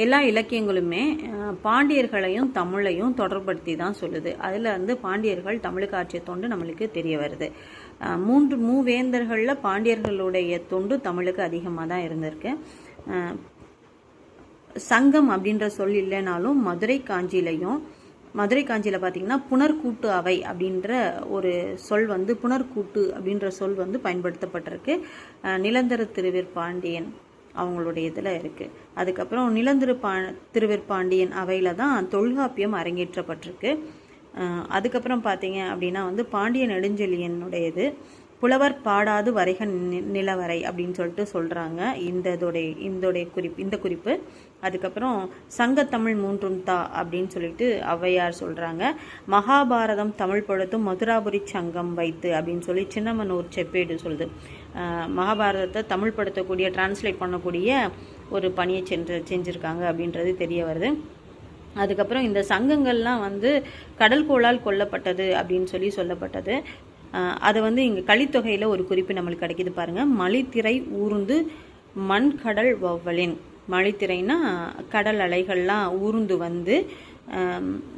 எல்லா இலக்கியங்களுமே பாண்டியர்களையும் தமிழையும் தொடர்படுத்தி தான் சொல்லுது. அதில் வந்து பாண்டியர்கள் தமிழுக்கு ஆற்றிய தொண்டு நம்மளுக்கு தெரிய வருது. மூவேந்தர்களில் பாண்டியர்களுடைய தொண்டு தமிழுக்கு அதிகமாக தான் இருந்திருக்கு. சங்கம் அப்படின்ற சொல் இல்லைனாலும் மதுரை காஞ்சியில் பார்த்தீங்கன்னா புனர்கூட்டு அவை அப்படின்ற ஒரு சொல் வந்து புனர்கூட்டு அப்படின்ற சொல் வந்து பயன்படுத்தப்பட்டிருக்கு. நிலந்தர திருவிற்பாண்டியன் அவங்களுடைய இதில் இருக்குது. அதுக்கப்புறம் திருவிற்பாண்டியன் அவையில் தான் தொல்காப்பியம் அரங்கேற்றப்பட்டிருக்கு. அதுக்கப்புறம் பார்த்தீங்க அப்படின்னா வந்து பாண்டிய நெடுஞ்செழியனுடையது புலவர் பாடாது வரைக நிலவரை அப்படின்னு சொல்லிட்டு சொல்கிறாங்க இந்த குறிப்பு. அதுக்கப்புறம் சங்கத்தமிழ் மூன்றும் தா அப்படின்னு சொல்லிட்டு ஔவையார் சொல்கிறாங்க. மகாபாரதம் தமிழ் படுத்தும் மதுராபுரி சங்கம் வைத்து அப்படின்னு சொல்லி சின்னமனூர் செப்பேடு சொல்லுது. மகாபாரதத்தை தமிழ் படுத்தக்கூடிய டிரான்ஸ்லேட் பண்ணக்கூடிய ஒரு பணியை செஞ்சுருக்காங்க அப்படின்றது தெரிய வருது. அதுக்கப்புறம் இந்த சங்கங்கள்லாம் வந்து கடல்கோளால் கொல்லப்பட்டது அப்படின்னு சொல்லப்பட்டது. அது வந்து இங்கே கலித்தொகையில் ஒரு குறிப்பு நம்மளுக்கு கிடைக்கிது பாருங்கள். மலித்திரை ஊர்ந்து மண் கடல் வவ்வலின். மலித்திரைனா கடல் அலைகள்லாம் ஊர்ந்து வந்து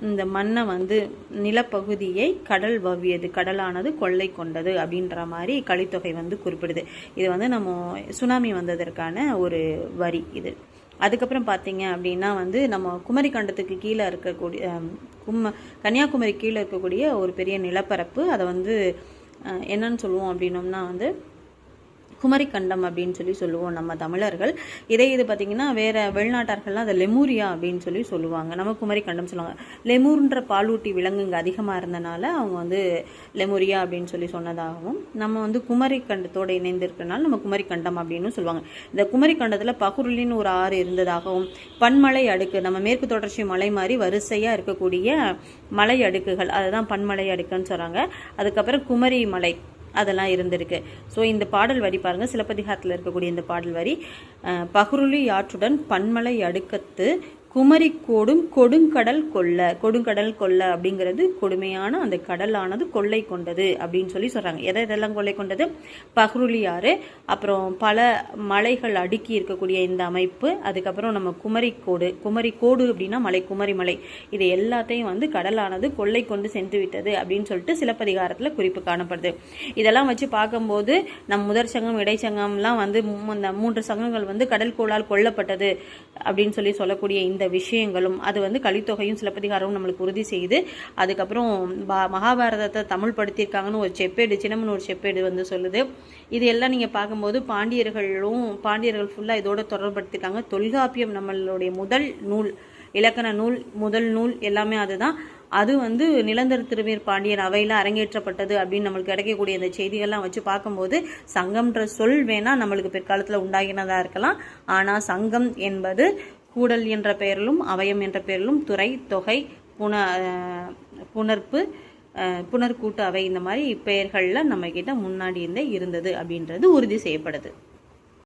இந்த மண்ணை வந்து நிலப்பகுதியை கடல் வவ்வியது, கடலானது கொள்ளை கொண்டது அப்படின்ற மாதிரி கலித்தொகை வந்து குறிப்பிடுது. இது வந்து நம்ம சுனாமி வந்ததற்கான ஒரு வரி இது. அதுக்கப்புறம் பார்த்தீங்க அப்படின்னா வந்து நம்ம குமரி கண்டத்துக்கு கீழே இருக்கக்கூடிய கன்னியாகுமரி கீழே இருக்கக்கூடிய ஒரு பெரிய நிலப்பரப்பு, அதை வந்து என்னன்னு சொல்லுவோம் அப்படின்னோம்னா வந்து குமரிக்கண்டம் அப்படின்னு சொல்லுவோம் நம்ம தமிழர்கள். இது பார்த்திங்கன்னா வேறு வெளிநாட்டார்கள்லாம் அதை லெமூரியா அப்படின்னு சொல்லுவாங்க. நம்ம குமரிக்கண்டம் சொல்லுவாங்க. லெமூர்ன்ற பாலூட்டி விலங்குங்க அதிகமாக இருந்தனால அவங்க வந்து லெமூரியா அப்படின்னு சொன்னதாகவும், நம்ம வந்து குமரிக்கண்டத்தோடு இணைந்திருக்கனால நம்ம குமரிக்கண்டம் அப்படின்னு சொல்லுவாங்க. இந்த குமரிக்கண்டத்தில் பகுருளின்னு ஒரு ஆறு இருந்ததாகவும், பன்மலை அடுக்கு நம்ம மேற்கு தொடர்ச்சி மலை மாதிரி வரிசையாக இருக்கக்கூடிய மலை அடுக்குகள், அதுதான் பன்மலை அடுக்குன்னு சொல்கிறாங்க. அதுக்கப்புறம் குமரி மலை அதெல்லாம் இருந்திருக்கு. ஸோ இந்த பாடல் வரி பாருங்கள், சிலப்பதிகாரத்தில் இருக்கக்கூடிய இந்த பாடல் வரி, பகுருளி ஆற்றுடன் பன்மலை அடுக்கத்து குமரி கோடும் கொடுங்கடல் கொள்ள அப்படிங்கிறது கொடுமையான அந்த கடலானது கொள்ளை கொண்டது அப்படின்னு சொல்கிறாங்க. எதெல்லாம் கொள்ளை கொண்டது? பகுருளி ஆறு, அப்புறம் பல மலைகள் அடுக்கி இருக்கக்கூடிய இந்த அமைப்பு, அதுக்கப்புறம் நம்ம குமரி கோடு அப்படின்னா மலை, குமரி மலை, இது எல்லாத்தையும் வந்து கடலானது கொள்ளை கொண்டு சென்று விட்டது அப்படின்னு சொல்லிட்டு சிலப்பதிகாரத்தில் குறிப்பு காணப்படுது. இதெல்லாம் வச்சு பார்க்கும்போது நம் முதற் சங்கம் இடைச்சங்கம்லாம் வந்து இந்த 3 சங்கங்கள் வந்து கடல் கோளால் கொல்லப்பட்டது அப்படின்னு சொல்லக்கூடிய இந்த விஷயங்களும் அது வந்து கலித்தொகையும் சிலப்பதிகாரமும் நம்மளுக்கு உறுதி செய்யுது. அதுக்கப்புறம் மகாபாரதத்தை தமிழ் படுத்தியிருக்காங்கன்னு ஒரு செப்பேடு, சின்னமனூர் செப்பேடு வந்து சொல்லுது. இது எல்லாம் நீங்கள் பார்க்கும்போது பாண்டியர்கள் ஃபுல்லாக இதோட தொடர்படுத்திருக்காங்க. தொல்காப்பியம் நம்மளுடைய முதல் நூல், இலக்கண நூல், முதல் நூல் எல்லாமே அதுதான். அது வந்து நிலந்தர திருவிற்பாண்டியன் அவையில் அரங்கேற்றப்பட்டது அப்படின்னு நம்மளுக்கு கிடைக்கக்கூடிய இந்த செய்திகள்லாம் வச்சு பார்க்கும்போது சங்கம்ன்ற சொல் வேணால் நம்மளுக்கு பிற்காலத்தில் உண்டாகினதாக இருக்கலாம். ஆனால் சங்கம் என்பது கூடல் என்ற பெயரிலும் அவயம் என்ற பெயரிலும் துறை, தொகை, புனர்கூட்டு அவை இந்த மாதிரி பெயர்களில் நம்ம கிட்ட முன்னாடி இருந்தது அப்படின்றது உறுதி செய்யப்படுது.